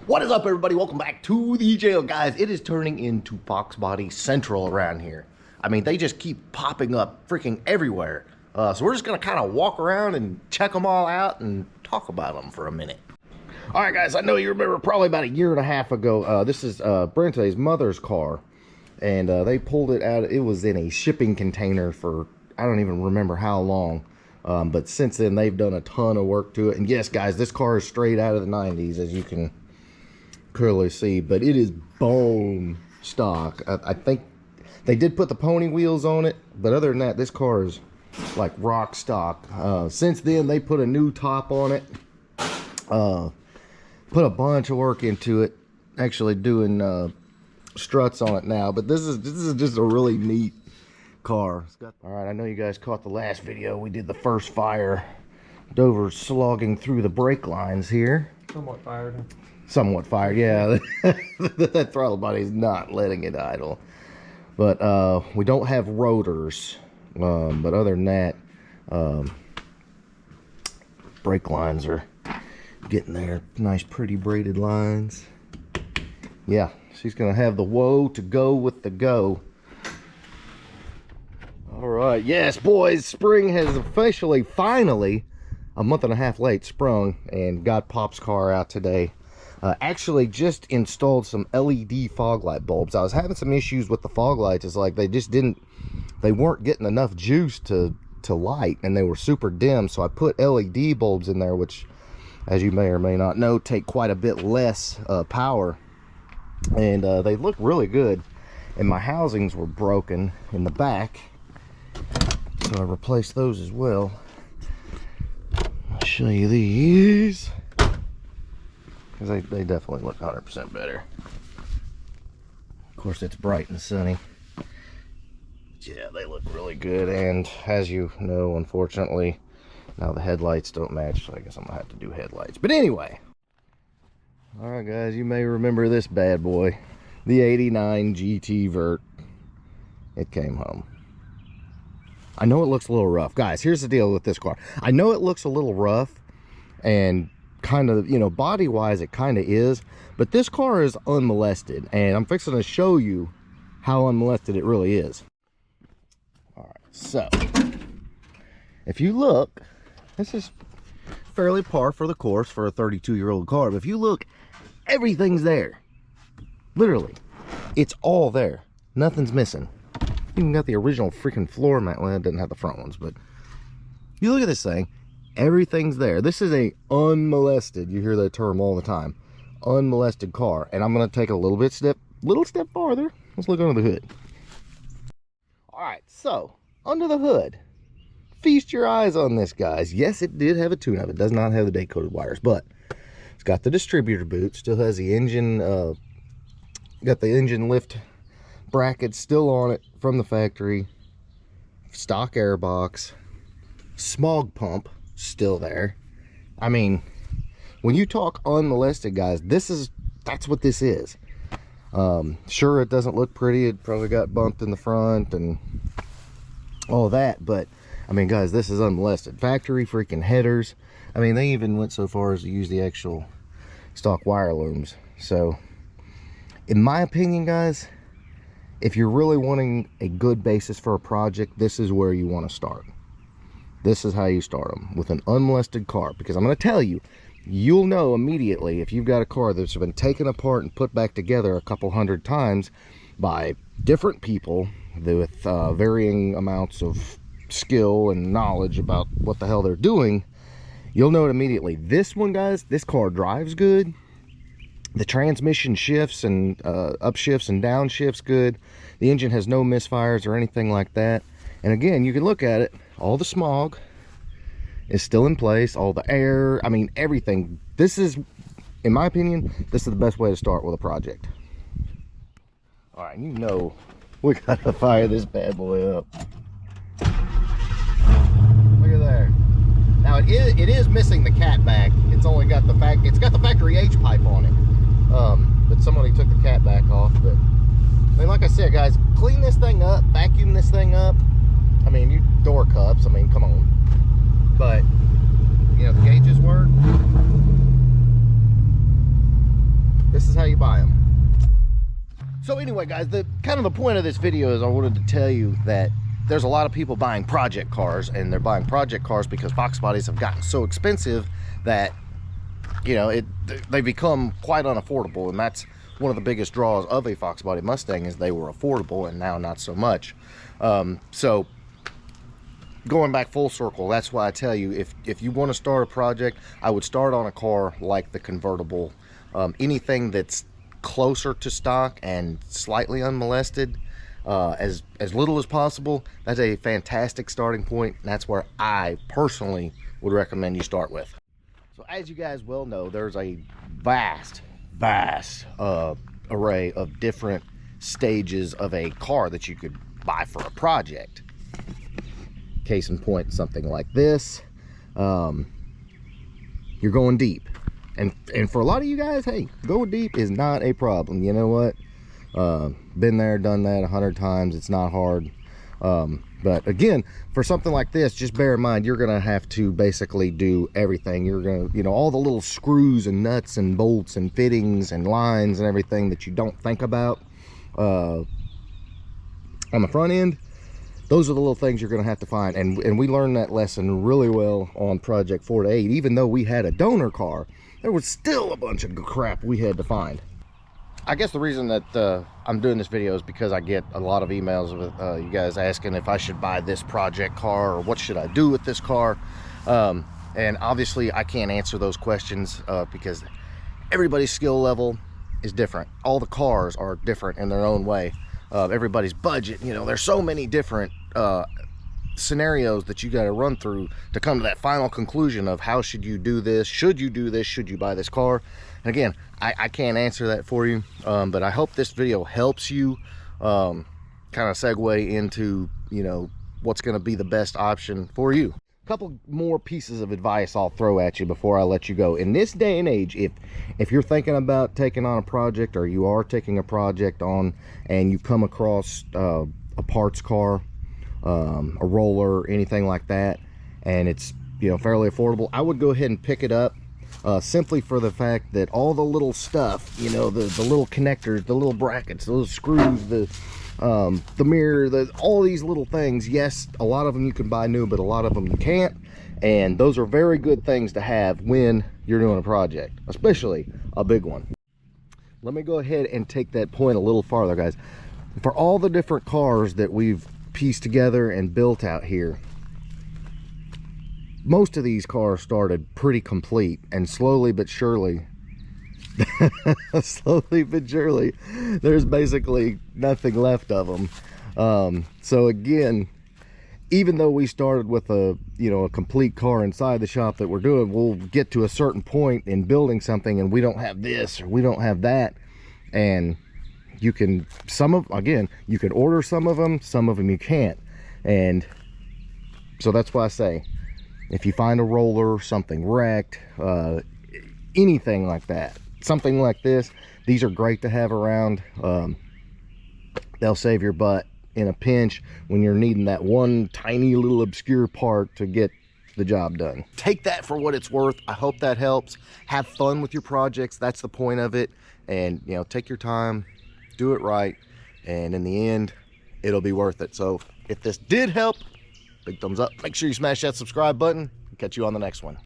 What is up, everybody? Welcome back to the jail, guys. It is turning into Fox Body Central around here. I mean, they just keep popping up freaking everywhere. So we're just going to kind of walk around and check them all out and talk about them for a minute. All right, guys, I know you remember probably about a year and a half ago, this is Brente's mother's car. And they pulled it out. It was in a shipping container for, I don't even remember how long. But since then, they've done a ton of work to it. And yes, guys, this car is straight out of the 90s, as you can clearly see, but it is bone stock. I think they did put the pony wheels on it, but other than that, this car is like rock stock. Since then, they put a new top on it, put a bunch of work into it, actually doing struts on it now. But this is just a really neat car. All right, I know you guys caught the last video. We did the first fire. Dover's slogging through the brake lines here. Somewhat fired, yeah. That throttle body's not letting it idle. But we don't have rotors. But other than that, brake lines are getting there. Nice, pretty braided lines. Yeah, she's going to have the woe to go with the go. All right, yes, boys, spring has officially, finally, a month and a half late, sprung and got Pop's car out today. Actually just installed some LED fog light bulbs. I was having some issues with the fog lights. It's like they weren't getting enough juice to light, and they were super dim. So I put LED bulbs in there, which, as you may or may not know, take quite a bit less power. And they look really good. And my housings were broken in the back, so I replaced those as well. I'll show you these, because they definitely look 100% better. Of course, it's bright and sunny. Yeah, they look really good. And as you know, unfortunately, now the headlights don't match, so I guess I'm gonna have to do headlights. But anyway, all right, guys, you may remember this bad boy, the '89 GT Vert. It came home. I know it looks a little rough. Guys, here's the deal with this car. I know it looks a little rough, and kind of, you know, body wise it kind of is, but this car is unmolested, and I'm fixing to show you how unmolested it really is. All right, so if you look, this is fairly par for the course for a 32-year-old car, but if you look, everything's there. Literally, it's all there. Nothing's missing. Even got the original freaking floor mat. Well, it didn't have the front ones, but you look at this thing, everything's there. This is a unmolested, you hear that term all the time, unmolested car. And I'm going to take a little step farther. Let's look under the hood. All right, so under the hood, feast your eyes on this, guys. Yes, it did have a tune-up. It does not have the date-coded wires, but it's got the distributor boot, still has the engine, got the engine lift brackets still on it from the factory, stock air box, smog pump still there. I mean, when you talk unmolested, guys, that's what this is. Sure, it doesn't look pretty. It probably got bumped in the front and all that, but I mean, guys, this is unmolested. Factory freaking headers. I mean, they even went so far as to use the actual stock wire looms. So in my opinion, guys, if you're really wanting a good basis for a project, this is where you want to start. This is how you start them, with an unmolested car. Because I'm going to tell you, you'll know immediately if you've got a car that's been taken apart and put back together a couple hundred times by different people with varying amounts of skill and knowledge about what the hell they're doing. You'll know it immediately. This one, guys, this car drives good. The transmission shifts and upshifts and downshifts good. The engine has no misfires or anything like that. And again, you can look at it. All the smog is still in place. All the air, I mean, everything. This is, in my opinion, this is the best way to start with a project. All right, you know, we gotta fire this bad boy up. Look at there. Now it is missing the cat back. It's only got the factory H pipe on it. But somebody took the cat back off. But I mean, like I said, guys, clean this thing up, vacuum this thing up. I mean, you door cups, I mean, come on. But you know, the gauges work. This is how you buy them. So anyway, guys, the point of this video is I wanted to tell you that there's a lot of people buying project cars, and they're buying project cars because Fox bodies have gotten so expensive that, you know, they become quite unaffordable. And that's one of the biggest draws of a Fox body Mustang, is they were affordable, and now not so much. So going back full circle, that's why I tell you, if you want to start a project, I would start on a car like the convertible. Anything that's closer to stock and slightly unmolested, as little as possible, that's a fantastic starting point, and that's where I personally would recommend you start with. So as you guys well know, there's a vast array of different stages of a car that you could buy for a project. Case in point, something like this. You're going deep, and for a lot of you guys, hey, going deep is not a problem. You know what? Been there, done that 100 times. It's not hard. But again, for something like this, just bear in mind, you're gonna have to basically do everything. You're gonna, you know, all the little screws and nuts and bolts and fittings and lines and everything that you don't think about on the front end. Those are the little things you're gonna have to find, and we learned that lesson really well on Project 4 to 8. Even though we had a donor car, there was still a bunch of crap we had to find. I guess the reason that I'm doing this video is because I get a lot of emails with you guys asking if I should buy this project car, or what should I do with this car. And obviously I can't answer those questions because everybody's skill level is different. All the cars are different in their own way. Everybody's budget, you know, there's so many different scenarios that you got to run through to come to that final conclusion of how should you do this, should you do this, should you buy this car. And again, I can't answer that for you, but I hope this video helps you kind of segue into, you know, what's going to be the best option for you. A couple more pieces of advice I'll throw at you before I let you go. In this day and age, if you're thinking about taking on a project, or you are taking a project on, and you come across a parts car, a roller, anything like that, and it's, you know, fairly affordable, I would go ahead and pick it up, simply for the fact that all the little stuff, you know, the little connectors, the little brackets, those screws, the mirror, all these little things, yes, a lot of them you can buy new, but a lot of them you can't, and those are very good things to have when you're doing a project, especially a big one. Let me go ahead and take that point a little farther, guys. For all the different cars that we've pieced together and built out here, most of these cars started pretty complete, and slowly but surely there's basically nothing left of them. So again, even though we started with a complete car inside the shop that we're doing, we'll get to a certain point in building something and we don't have this or we don't have that, and you can you can order some of them you can't. And so that's why I say, if you find a roller, something wrecked, anything like that, something like this, these are great to have around. They'll save your butt in a pinch when you're needing that one tiny little obscure part to get the job done. Take that for what it's worth. I hope that helps. Have fun with your projects. That's the point of it. And, you know, take your time, do it right, and in the end, it'll be worth it. So if this did help, big thumbs up. Make sure you smash that subscribe button. Catch you on the next one.